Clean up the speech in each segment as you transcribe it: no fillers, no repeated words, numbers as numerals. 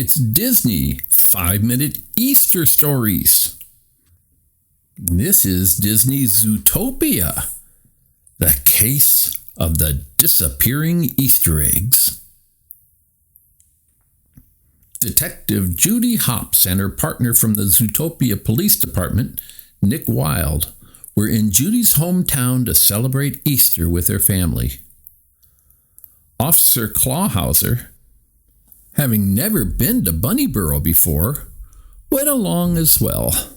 It's Disney 5-Minute Easter Stories. This is Disney's Zootopia, the case of the disappearing Easter eggs. Detective Judy Hopps and her partner from the Zootopia Police Department, Nick Wilde, were in Judy's hometown to celebrate Easter with her family. Officer Clawhauser, having never been to BunnyBurrow before, went along as well.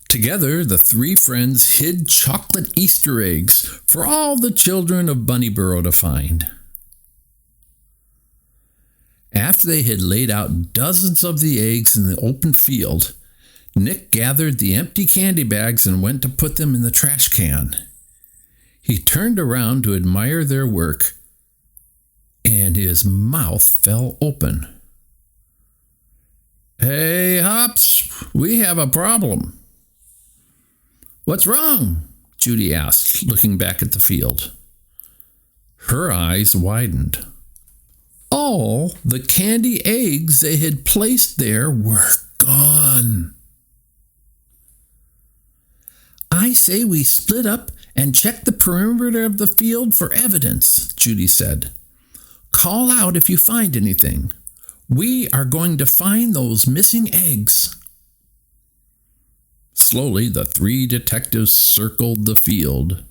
Together, the three friends hid chocolate Easter eggs for all the children of BunnyBurrow to find. After they had laid out dozens of the eggs in the open field, Nick gathered the empty candy bags and went to put them in the trash can. He turned around to admire their work, and his mouth fell open. "Hey, Hopps, we have a problem." "What's wrong?" Judy asked, looking back at the field. Her eyes widened. All the candy eggs they had placed there were gone. "I say we split up and check the perimeter of the field for evidence," Judy said. "Call out if you find anything. We are going to find those missing eggs." Slowly, the three detectives circled the field.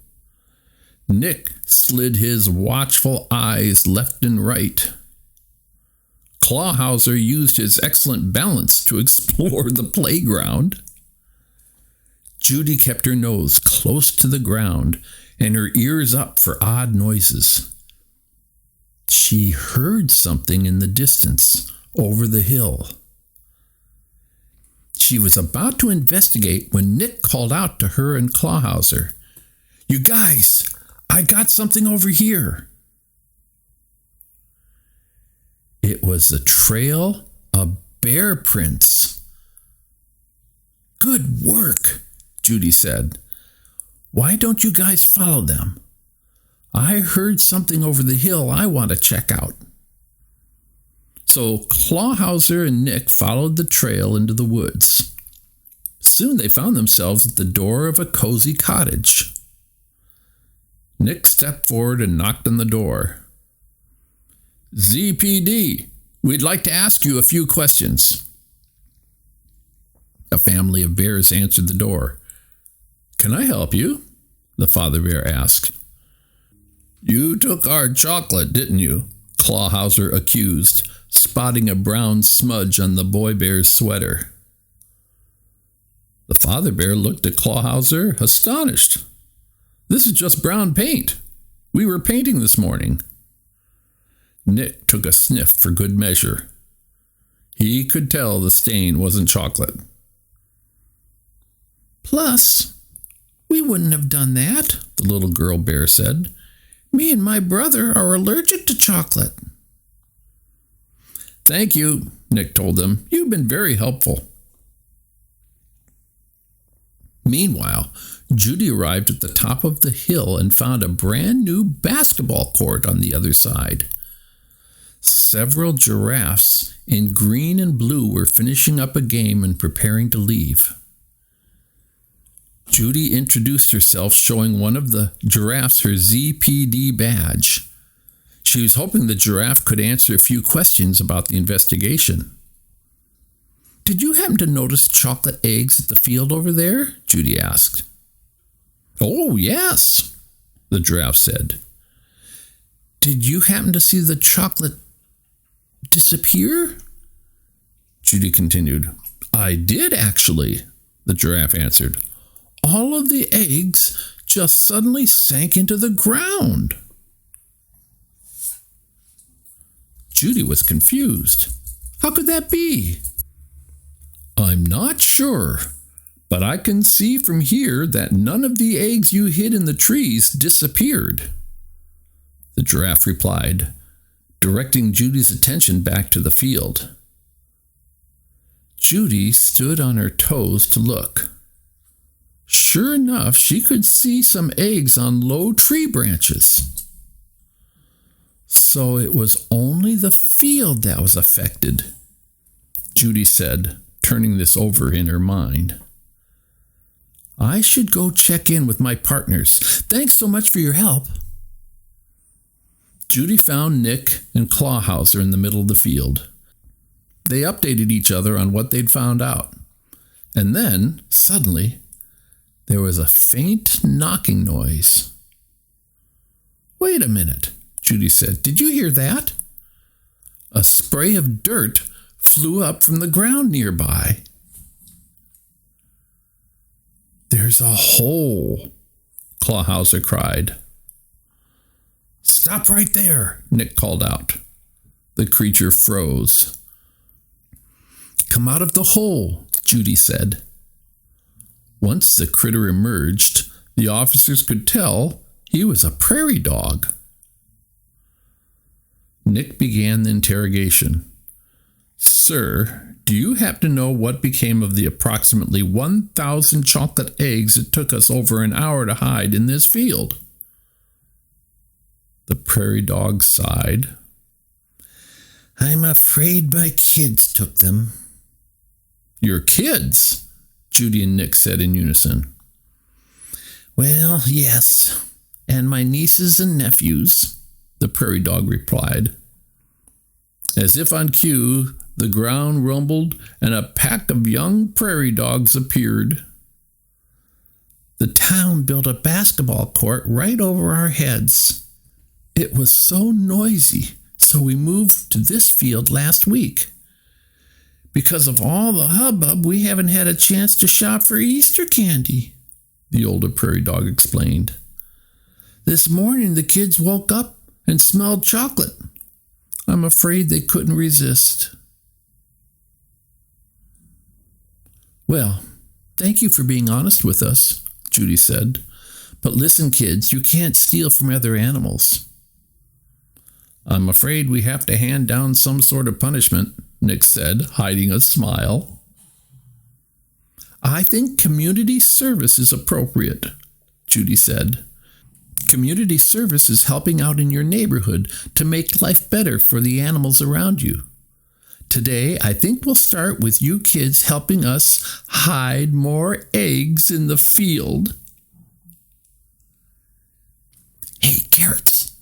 Nick slid his watchful eyes left and right. Clawhauser used his excellent balance to explore the playground. Judy kept her nose close to the ground and her ears up for odd noises. She heard something in the distance over the hill. She was about to investigate when Nick called out to her and Clawhauser, "You guys, I got something over here." It was a trail of bear prints. "Good work," Judy said. "Why don't you guys follow them? I heard something over the hill I want to check out." So Clawhauser and Nick followed the trail into the woods. Soon they found themselves at the door of a cozy cottage. Nick stepped forward and knocked on the door. "ZPD, we'd like to ask you a few questions." A family of bears answered the door. "Can I help you?" the father bear asked. "You took our chocolate, didn't you?" Clawhauser accused, spotting a brown smudge on the boy bear's sweater. The father bear looked at Clawhauser, astonished. "This is just brown paint. We were painting this morning." Nick took a sniff for good measure. He could tell the stain wasn't chocolate. "Plus, we wouldn't have done that," the little girl bear said. "Me and my brother are allergic to chocolate." "Thank you," Nick told them. "You've been very helpful." Meanwhile, Judy arrived at the top of the hill and found a brand new basketball court on the other side. Several giraffes in green and blue were finishing up a game and preparing to leave. Judy introduced herself, showing one of the giraffes her ZPD badge. She was hoping the giraffe could answer a few questions about the investigation. "Did you happen to notice chocolate eggs at the field over there?" Judy asked. "Oh, yes," the giraffe said. "Did you happen to see the chocolate disappear?" Judy continued. "I did, actually," the giraffe answered. "All of the eggs just suddenly sank into the ground." Judy was confused. How could that be? "I'm not sure, but I can see from here that none of the eggs you hid in the trees disappeared," the giraffe replied, directing Judy's attention back to the field. Judy stood on her toes to look. Sure enough, she could see some eggs on low tree branches. So it was only the field that was affected, Judy said, turning this over in her mind. I should go check in with my partners. Thanks so much for your help. Judy found Nick and Clawhauser in the middle of the field. They updated each other on what they'd found out. And then, suddenly, there was a faint knocking noise. Wait a minute, Judy said. Did you hear that? A spray of dirt flew up from the ground nearby. There's a hole, Clawhauser cried. Stop right there, Nick called out. The creature froze. Come out of the hole, Judy said. Once the critter emerged, the officers could tell he was a prairie dog. Nick began the interrogation. Sir, do you happen to know what became of the approximately 1,000 chocolate eggs it took us over an hour to hide in this field? The prairie dog sighed. I'm afraid my kids took them. Your kids? Judy and Nick said in unison. Well, yes, and my nieces and nephews, the prairie dog replied. As if on cue, the ground rumbled and a pack of young prairie dogs appeared. The town built a basketball court right over our heads. It was so noisy, so we moved to this field last week. Because of all the hubbub, we haven't had a chance to shop for Easter candy, the older prairie dog explained. This morning, the kids woke up and smelled chocolate. I'm afraid they couldn't resist. Well, thank you for being honest with us, Judy said. But listen, kids, you can't steal from other animals. I'm afraid we have to hand down some sort of punishment, Nick said, hiding a smile. I think community service is appropriate, Judy said. Community service is helping out in your neighborhood to make life better for the animals around you. Today, I think we'll start with you kids helping us hide more eggs in the field. Hey, carrots,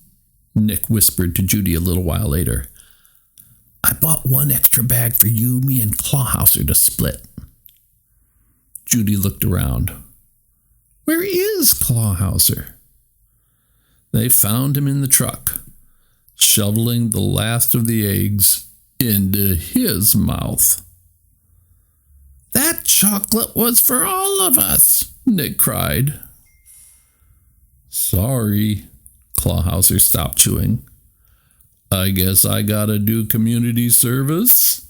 Nick whispered to Judy a little while later. I bought one extra bag for you, me, and Clawhauser to split. Judy looked around. Where is Clawhauser? They found him in the truck, shoveling the last of the eggs into his mouth. That chocolate was for all of us, Nick cried. Sorry, Clawhauser stopped chewing. I guess I gotta do community service.